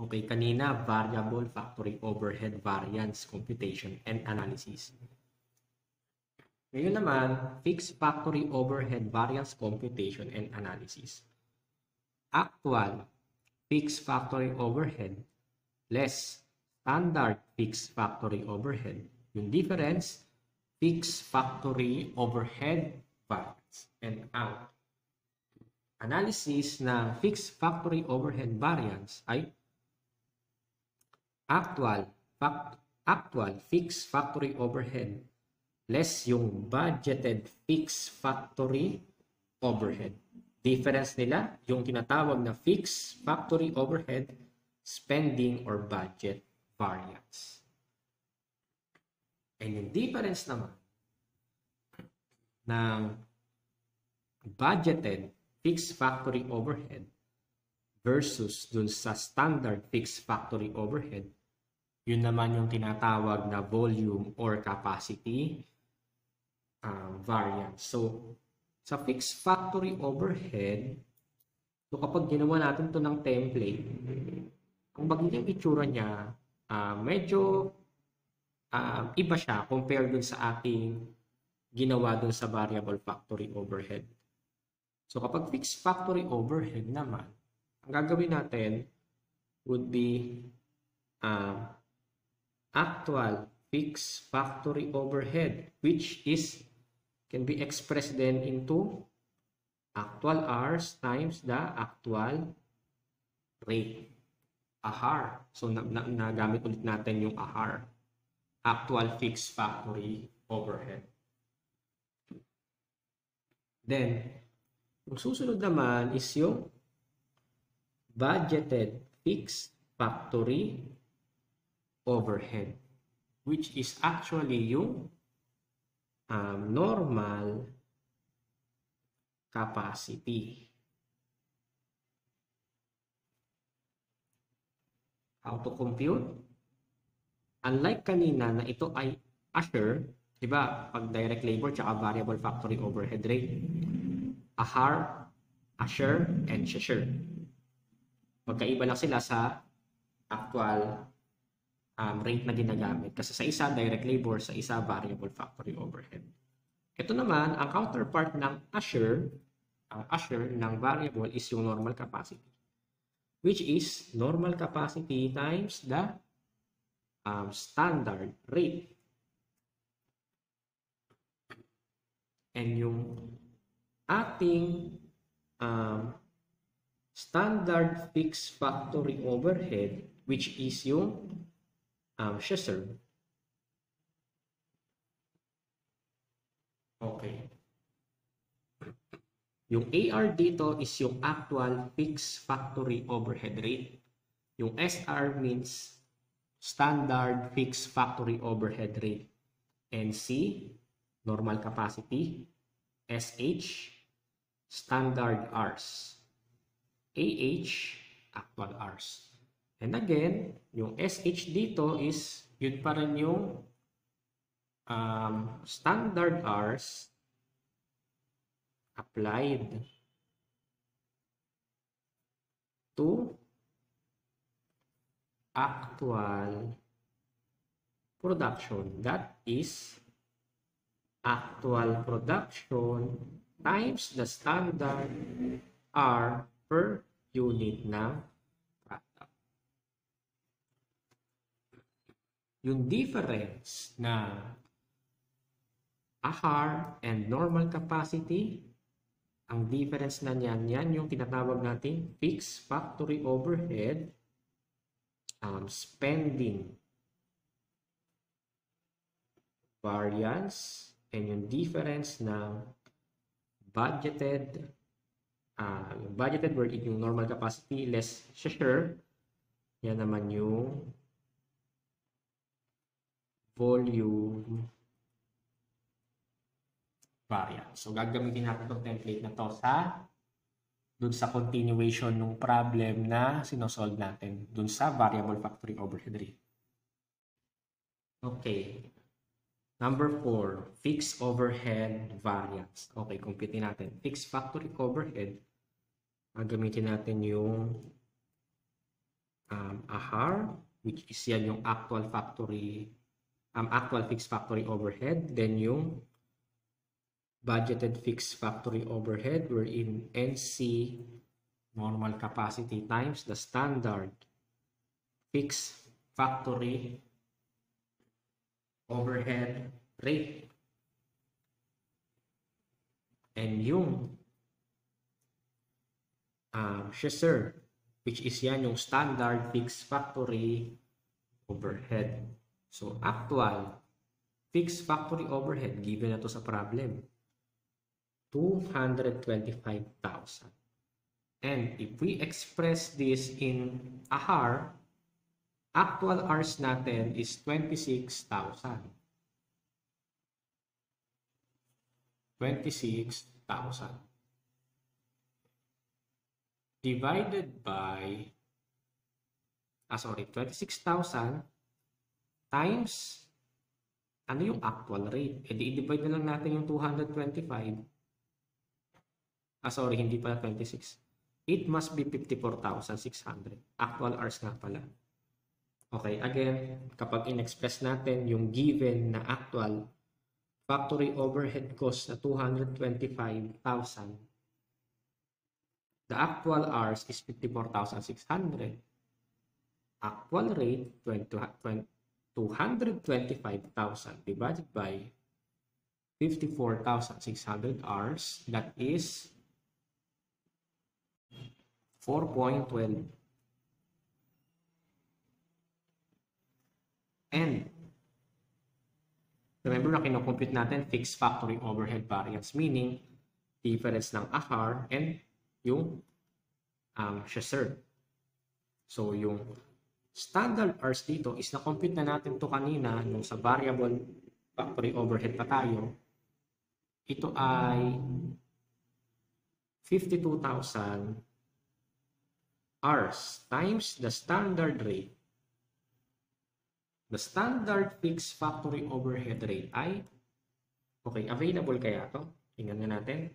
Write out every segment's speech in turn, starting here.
Okay, kanina, variable factory overhead variance computation and analysis. Ngayon naman, fixed factory overhead variance computation and analysis. Actual fixed factory overhead less standard fixed factory overhead. Yung difference, fixed factory overhead variance. And ang analysis ng fixed factory overhead variance ay actual fixed factory overhead less yung budgeted fixed factory overhead. Difference nila, yung tinatawag na fixed factory overhead spending or budget variance. And yung difference naman ng budgeted fixed factory overhead versus dun sa standard fixed factory overhead, yun naman yung tinatawag na volume or capacity variance. So, sa fixed factory overhead, so kapag ginawa natin to ng template, ang magiging itsura niya, medyo iba siya compared dun sa ating ginawa dun sa variable factory overhead. So, kapag fixed factory overhead naman, ang gagawin natin would be actual fixed factory overhead, which can be expressed then into actual hours times the actual rate. AHAR. So, nagamit ulit natin yung AHAR. Actual fixed factory overhead. Then, yung susunod naman is yung budgeted fixed factory overhead, which is actually yung normal capacity. How to compute? Unlike kanina na ito ay ASHER, di ba? Pag direct labor tsaka variable factory overhead rate. AHAR, ASHER, and SHER. Magkaiba lang sila sa actual rate na ginagamit. Kasi sa isa, direct labor, sa isa, variable factory overhead. Ito naman, ang counterpart ng ASHER, ang ASHER ng variable is yung normal capacity, which is normal capacity times the standard rate. And yung ating standard fixed factory overhead, which is yung SHER. Okay. Yung AR dito is yung actual fixed factory overhead rate. Yung SR means standard fixed factory overhead rate. NC, normal capacity. SH, standard hours. AH, actual hours. And again, yung SH dito is yun pa rin yung standard hours applied to actual production. That is actual production times the standard R per unit ng product. Yung difference na AHAR and normal capacity, ang difference na niyan, yan yung tinatawag natin fixed factory overhead spending variance, and yung difference ng budgeted word yung normal capacity less SHER, yan naman yung volume variance. So, gagamitin natin itong template na to dun sa continuation ng problem na sinosolve natin dun sa variable factory overhead rate. Okay. Number 4, fixed overhead variance. Okay, compute natin. Fixed factory overhead, gagamitin natin yung AHAR, which is yan yung actual fixed factory overhead. Then yung budgeted fixed factory overhead, wherein NC, normal capacity, times the standard fixed factory overhead rate. And yung SHSER, which is yan yung standard fixed factory overhead. So, actual fixed factory overhead, given na to sa problem, 225,000. And if we express this in AHAR, actual hours natin is 26,000. 26,000. Divided by, 26,000 times, ano yung actual rate? E di i-divide na lang natin yung 225. Hindi pala 26. It must be 54,600. Actual hours nga pala. Okay, again, kapag in-express natin yung given na actual factory overhead cost na 225,000, the actual hours is 54,600. Actual rate, 225,000 divided by 54,600 hours, that is 4.12. And remember na kinocompute natin fixed factory overhead variance, meaning difference ng AHAR and yung SHSER. So, yung standard hours dito is na-compute na natin to kanina nung sa variable factory overhead pa tayo. Ito ay 52,000 hours times the standard rate. The standard fixed factory overhead rate ay, available kaya to? Tingnan na natin.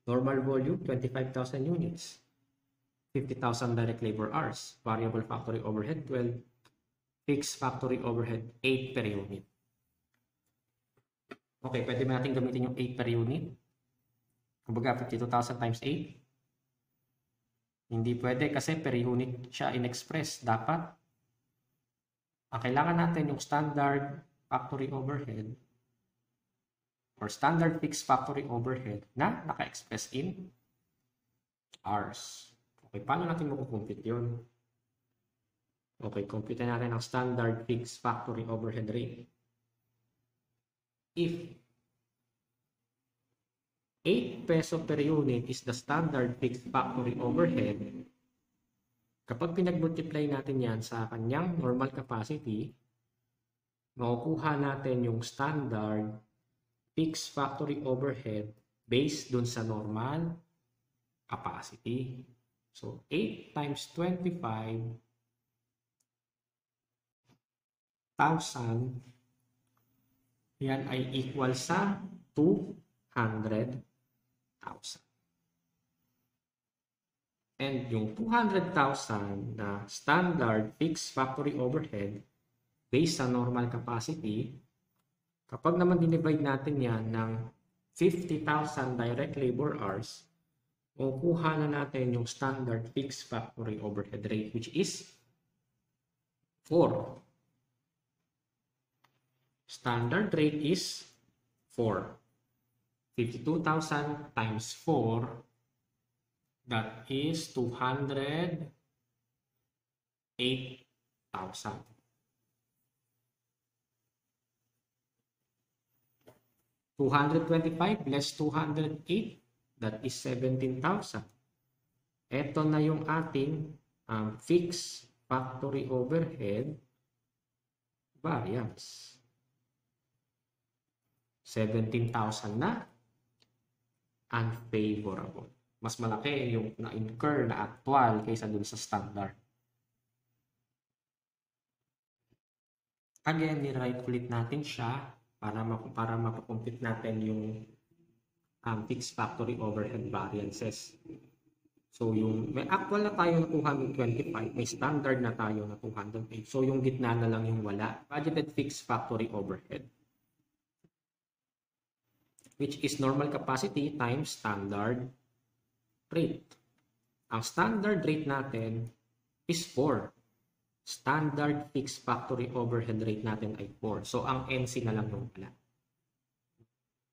Normal volume, 25,000 units. 50,000 direct labor hours. Variable factory overhead, 12. Fixed factory overhead, 8 per unit. Okay, pwede ba natin gamitin yung 8 per unit? Kumbaga, 52,000 times 8. Hindi pwede kasi per unit siya in-express. Dapat, ang kailangan natin yung standard factory overhead or standard fixed factory overhead na naka-express in hours. Okay, paano natin makukumpute yun? Okay, compute natin ang standard fixed factory overhead rate. If 8 peso per unit is the standard fixed factory overhead, kapag pinag-multiply natin yan sa kanyang normal capacity, makukuha natin yung standard fixed factory overhead based dun sa normal capacity. So, 8 times 25,000, yan ay equal sa 200,000. And yung 200,000 na standard fixed factory overhead based sa normal capacity, kapag naman dinivide natin yan ng 50,000 direct labor hours, kukuha na natin yung standard fixed factory overhead rate, which is 4. Standard rate is 4. 52,000 times 4, that is 208,000. 225 less 208, that is 17,000. Ito na yung ating fixed factory overhead variance. 17,000 na unfavorable. Mas malaki yung na-incur na actual kaysa dun sa standard. Again, ni-write ulit natin siya para mapakompute natin yung fixed factory overhead variances. So, may actual na tayo na 225, may standard na tayo na 208. So, yung gitna na lang yung wala. Budgeted fixed factory overhead, which is normal capacity times standard rate. Ang standard rate natin is 4. Standard fixed factory overhead rate natin ay 4. So, ang NC na lang yung wala.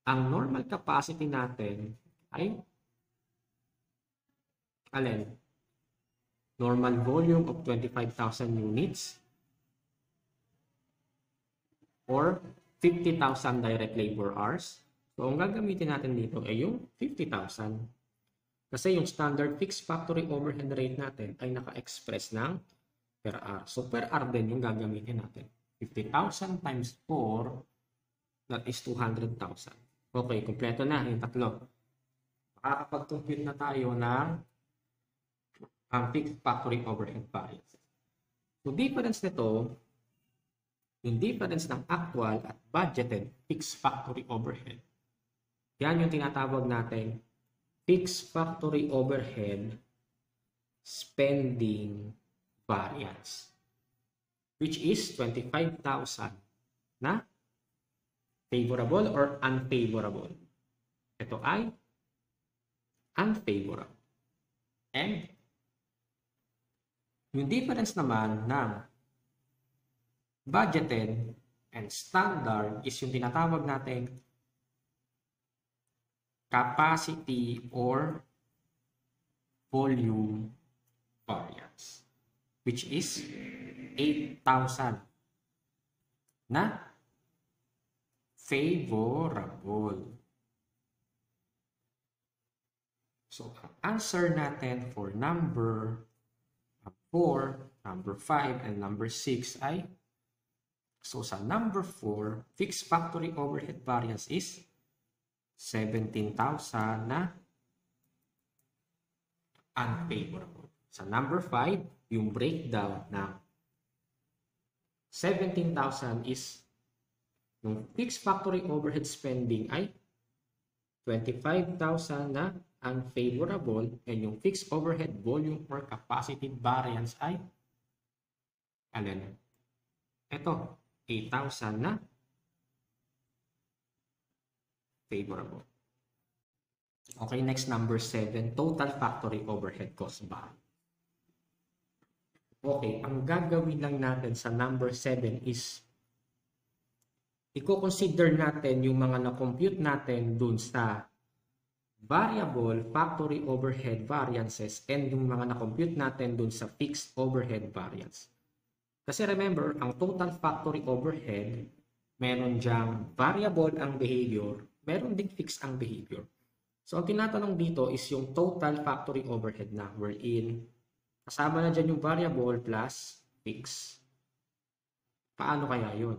Ang normal capacity natin ay alin? Normal volume of 25,000 units or 50,000 direct labor hours. So, ang gagamitin natin dito ay yung 50,000. Kasi yung standard fixed factory overhead rate natin ay naka-express ng per hour. So, per hour din yung gagamitin natin. 50,000 times 4, that is 200,000. Okay, kumpleto na yung tatlo. Makakapag-compute na tayo ng ang fixed factory overhead variance. So, difference nito, yung difference ng actual at budgeted fixed factory overhead, yan yung tinatawag natin fixed factory overhead spending variance, which is 25,000 na favorable or unfavorable. Ito ay unfavorable. And yung difference naman ng budgeted and standard is yung tinatawag natin capacity or volume variance, which is 8,000 na favorable. So, ang answer natin for number 4, number 5, and number 6 ay, so sa number 4, fixed factory overhead variance is 17,000 na unfavorable. Sa number 5, yung breakdown ng 17,000 is yung fixed factory overhead spending ay 25,000 na unfavorable, and yung fixed overhead volume or capacity variance ay alin? Ito, 8,000 na favorable. Okay, next number 7, total factory overhead cost variance. Okay, ang gagawin lang natin sa number 7 is i-consider natin yung mga na-compute natin dun sa variable factory overhead variances and yung mga na-compute natin dun sa fixed overhead variance. Kasi remember, ang total factory overhead, meron dyang variable ang behavior, meron ding fixed ang behavior. So, ang tinatanong dito is yung total factory overhead na wherein kasama na dyan yung variable plus fixed. Paano kaya yun?